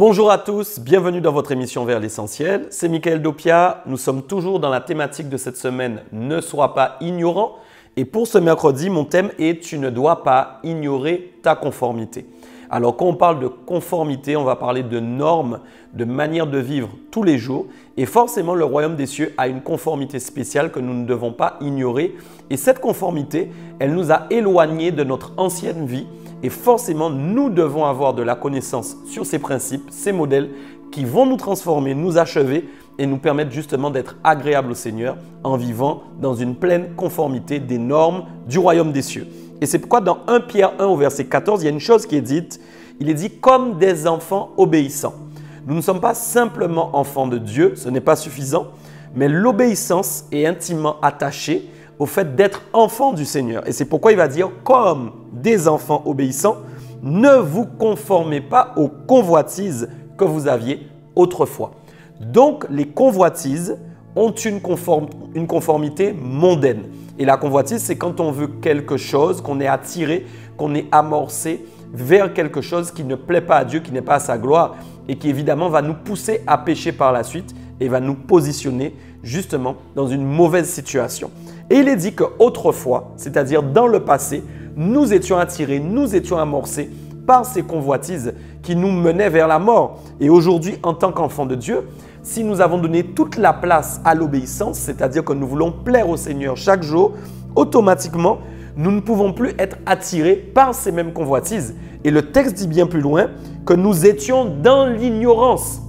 Bonjour à tous, bienvenue dans votre émission Vers l'essentiel. C'est Michael Dopia. Nous sommes toujours dans la thématique de cette semaine « Ne sois pas ignorant ». Et pour ce mercredi, mon thème est « Tu ne dois pas ignorer ta conformité ». Alors quand on parle de conformité, on va parler de normes, de manière de vivre tous les jours. Et forcément, le royaume des cieux a une conformité spéciale que nous ne devons pas ignorer. Et cette conformité, elle nous a éloignés de notre ancienne vie. Et forcément, nous devons avoir de la connaissance sur ces principes, ces modèles qui vont nous transformer, nous achever et nous permettre justement d'être agréables au Seigneur en vivant dans une pleine conformité des normes du royaume des cieux. Et c'est pourquoi dans 1 Pierre 1 au verset 14, il y a une chose qui est dite. Il est dit « comme des enfants obéissants ». Nous ne sommes pas simplement enfants de Dieu, ce n'est pas suffisant, mais l'obéissance est intimement attachée au fait d'être enfant du Seigneur. Et c'est pourquoi il va dire « comme des enfants obéissants, ne vous conformez pas aux convoitises que vous aviez autrefois. » Donc, les convoitises ont une conformité mondaine. Et la convoitise, c'est quand on veut quelque chose, qu'on est attiré, qu'on est amorcé vers quelque chose qui ne plaît pas à Dieu, qui n'est pas à sa gloire et qui évidemment va nous pousser à pécher par la suite et va nous positionner justement dans une mauvaise situation. Et il est dit qu'autrefois, c'est-à-dire dans le passé, nous étions attirés, nous étions amorcés par ces convoitises qui nous menaient vers la mort. Et aujourd'hui, en tant qu'enfants de Dieu, si nous avons donné toute la place à l'obéissance, c'est-à-dire que nous voulons plaire au Seigneur chaque jour, automatiquement, nous ne pouvons plus être attirés par ces mêmes convoitises. Et le texte dit bien plus loin que nous étions dans l'ignorance.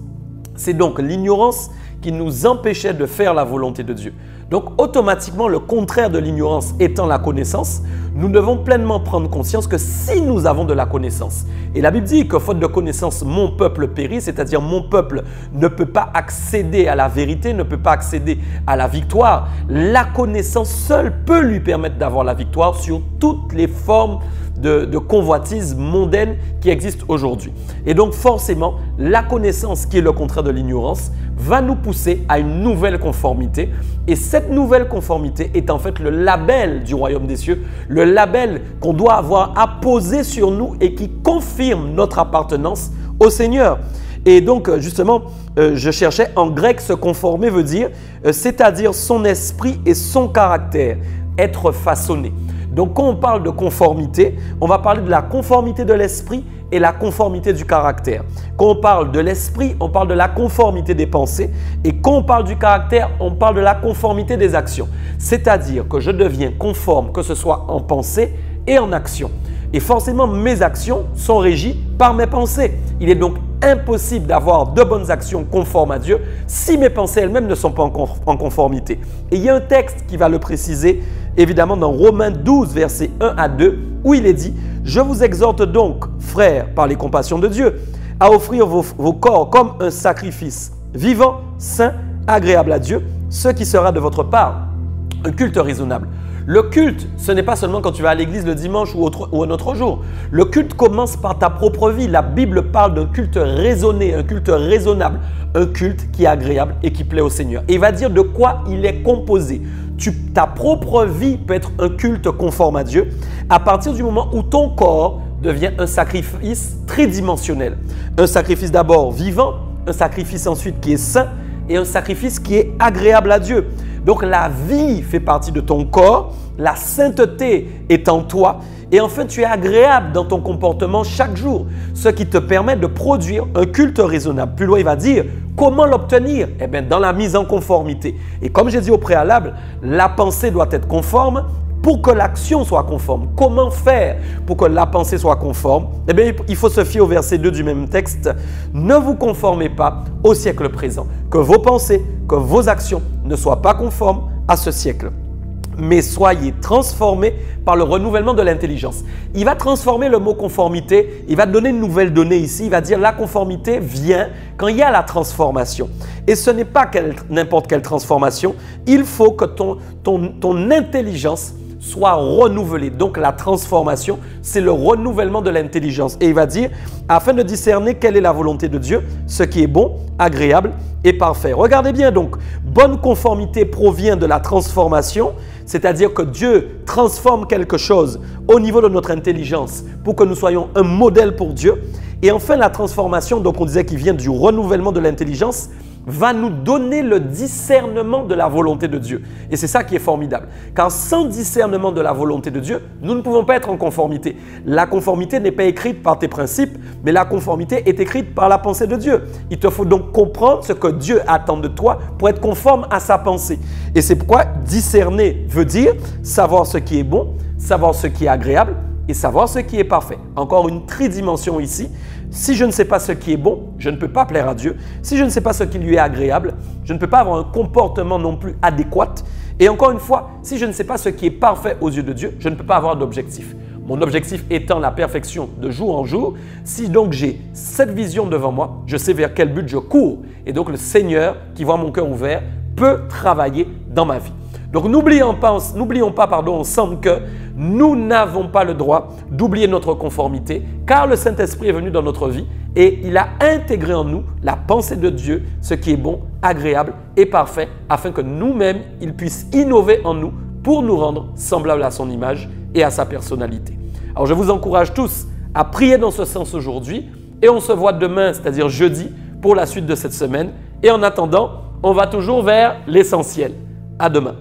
C'est donc l'ignorance qui nous empêchait de faire la volonté de Dieu. Donc automatiquement, le contraire de l'ignorance étant la connaissance, nous devons pleinement prendre conscience que si nous avons de la connaissance, et la Bible dit que faute de connaissance, mon peuple périt, c'est-à-dire mon peuple ne peut pas accéder à la vérité, ne peut pas accéder à la victoire. La connaissance seule peut lui permettre d'avoir la victoire sur toutes les formes de convoitise mondaine qui existent aujourd'hui. Et donc forcément, la connaissance qui est le contraire de l'ignorance va nous pousser à une nouvelle conformité. Et cette nouvelle conformité est en fait le label du royaume des cieux, le label qu'on doit avoir apposé sur nous et qui confirme notre appartenance au Seigneur. Et donc justement, je cherchais en grec se conformer veut dire, c'est-à-dire son esprit et son caractère, être façonné. Donc quand on parle de conformité, on va parler de la conformité de l'esprit et la conformité du caractère. Quand on parle de l'esprit, on parle de la conformité des pensées. Et quand on parle du caractère, on parle de la conformité des actions. C'est-à-dire que je deviens conforme, que ce soit en pensée et en action. Et forcément, mes actions sont régies par mes pensées. Il est donc impossible d'avoir de bonnes actions conformes à Dieu si mes pensées elles-mêmes ne sont pas en conformité. Et il y a un texte qui va le préciser, évidemment dans Romains 12, versets 1 à 2, où il est dit « Je vous exhorte donc, frères, par les compassions de Dieu, à offrir vos corps comme un sacrifice vivant, saint, agréable à Dieu, ce qui sera de votre part un culte raisonnable. » Le culte, ce n'est pas seulement quand tu vas à l'église le dimanche ou un autre jour. Le culte commence par ta propre vie. La Bible parle d'un culte raisonné, un culte raisonnable, un culte qui est agréable et qui plaît au Seigneur. Et il va dire de quoi il est composé. Ta propre vie peut être un culte conforme à Dieu à partir du moment où ton corps devient un sacrifice tridimensionnel. Un sacrifice d'abord vivant, un sacrifice ensuite qui est saint et un sacrifice qui est agréable à Dieu. Donc la vie fait partie de ton corps, la sainteté est en toi et enfin tu es agréable dans ton comportement chaque jour, ce qui te permet de produire un culte raisonnable. Plus loin, il va dire comment l'obtenir? Eh bien, dans la mise en conformité. Et comme j'ai dit au préalable, la pensée doit être conforme pour que l'action soit conforme. Comment faire pour que la pensée soit conforme? Eh bien, il faut se fier au verset 2 du même texte. Ne vous conformez pas au siècle présent. Que vos pensées, que vos actions ne soient pas conformes à ce siècle. Mais soyez transformés par le renouvellement de l'intelligence. Il va transformer le mot conformité, il va donner une nouvelle donnée ici, il va dire la conformité vient quand il y a la transformation. Et ce n'est pas n'importe quelle transformation, il faut que ton intelligence soit renouvelée. Donc la transformation, c'est le renouvellement de l'intelligence. Et il va dire, afin de discerner quelle est la volonté de Dieu, ce qui est bon, agréable et parfait. Regardez bien donc, bonne conformité provient de la transformation, c'est-à-dire que Dieu transforme quelque chose au niveau de notre intelligence pour que nous soyons un modèle pour Dieu. Et enfin, la transformation, donc on disait qu'il vient du renouvellement de l'intelligence, va nous donner le discernement de la volonté de Dieu. Et c'est ça qui est formidable. Car sans discernement de la volonté de Dieu, nous ne pouvons pas être en conformité. La conformité n'est pas écrite par tes principes, mais la conformité est écrite par la pensée de Dieu. Il te faut donc comprendre ce que Dieu attend de toi pour être conforme à sa pensée. Et c'est pourquoi discerner veut dire savoir ce qui est bon, savoir ce qui est agréable et savoir ce qui est parfait. Encore une tridimension ici. Si je ne sais pas ce qui est bon, je ne peux pas plaire à Dieu. Si je ne sais pas ce qui lui est agréable, je ne peux pas avoir un comportement non plus adéquat. Et encore une fois, si je ne sais pas ce qui est parfait aux yeux de Dieu, je ne peux pas avoir d'objectif. Mon objectif étant la perfection de jour en jour. Si donc j'ai cette vision devant moi, je sais vers quel but je cours. Et donc le Seigneur, qui voit mon cœur ouvert, peut travailler dans ma vie. Donc n'oublions pas ensemble que nous n'avons pas le droit d'oublier notre conformité car le Saint-Esprit est venu dans notre vie et il a intégré en nous la pensée de Dieu, ce qui est bon, agréable et parfait afin que nous-mêmes, il puisse innover en nous pour nous rendre semblables à son image et à sa personnalité. Alors je vous encourage tous à prier dans ce sens aujourd'hui et on se voit demain, c'est-à-dire jeudi, pour la suite de cette semaine. Et en attendant, on va toujours vers l'essentiel. À demain.